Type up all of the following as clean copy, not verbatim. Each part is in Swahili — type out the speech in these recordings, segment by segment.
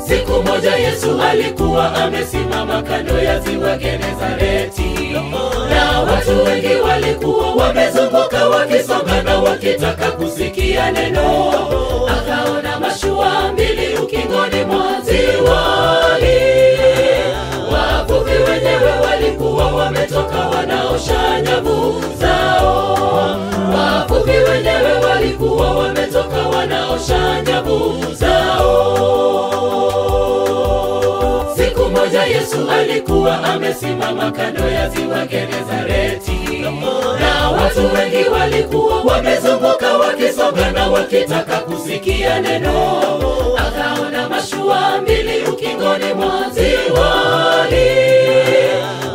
Siku moja Yesu alikuwa amesimama kando ya ziwa Genesareti, na watu wengi walikuwa wamezunguka wakisonga na wakitaka kusikia neno. Akaona mashua mbili ukingoni mwa ziwa hili. Wavuvi wenyewe walikuwa wametoka wanaosha nyavu zao. Wavuvi wenyewe walikuwa wametoka wanaosha nyavu zao. Siku moja Yesu alikuwa amesimama kando ya ziwa Genesareti, na watu wengi walikuwa wamezunguka wakisonga na wakitaka kusikia neno. Akaona mashua mbili ukingoni mwa ziwa hili.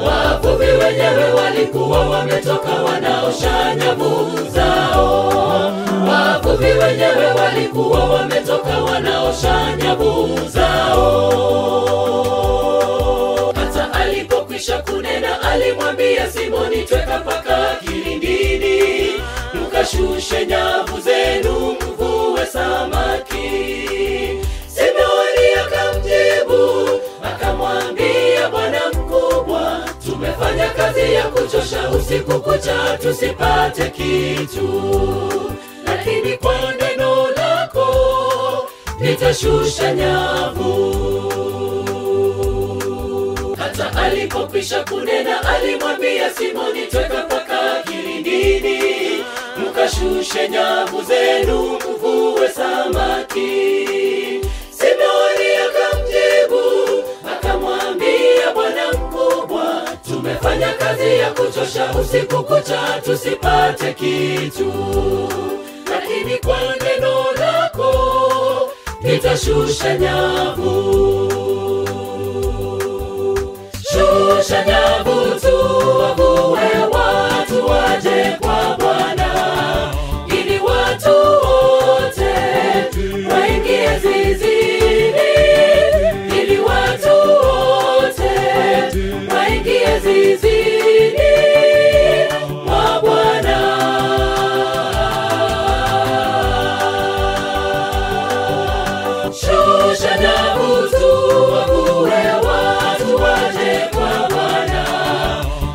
Wavuvi wenyewe walikuwa wametoka wanaosha nyavu zao. Wavuvi wenyewe walikuwa wametoka wanaosha nyavu zao. Hata alipokwisha kunena alimwambia Simoni, tweka paka kilindini, mkashushe nyavu zenu mvue samaki. Simoni akamjibu akamwambia, Bwana mkubwa, tumefanya kazi ya kuchosha usiku kucha tusipate kitu, lakini kwa neno lako nitashusha nyavu. Hata alipokwisha kunena alimwambia Simoni, tweka paka kilindini, mkashushe nyavu zenu mvue samaki. Simoni akamjibu akamwambia, Bwana mkubwa, tumefanya kazi ya kuchosha usiku kucha tusipate kitu, lakini kwa neno lako nitashusha nyavu. Shusha nyavu tuwavue watu waje kwa Bwana, ili watu wote waingie zizini, ili watu wote waingie zizini mwa Bwana. Shusha nyavu tuwavue watu waje kwa Bwana,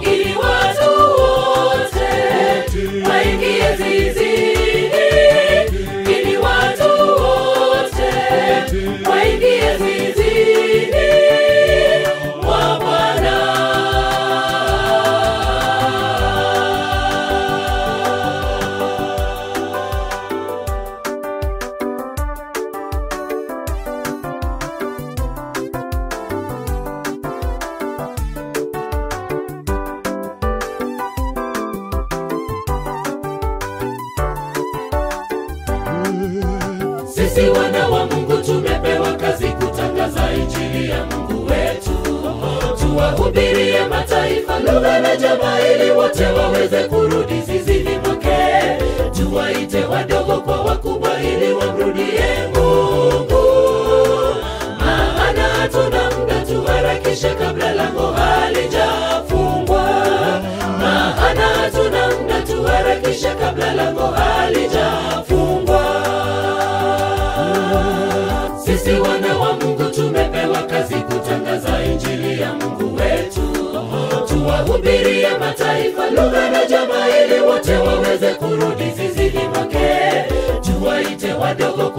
ili watu wote waingie zizini, ili watu wote waingie zizini mwa Bwana. Sisi wana wa Mungu tumepewa kazi kutangaza injili ya Mungu wetu, tuwahubirie mataifa lugha na jamaa, ili wote waweze kurudi zizini mwake. Tuwaite wadogo kwa wakubwa ili wamrudie Mungu, maana hatuna muda, tuharakishe kabla lango halijafungwa. Maana hatuna muda, tuharakishe kabla lango halijafungwa. Sisi wana wa Mungu tumepewa kazi kutangaza injili ya Mungu wetu, tuwahubirie mataifa lugha na jamaa, ili wote waweze kurudi zizini mwake. Tuwaite wadogo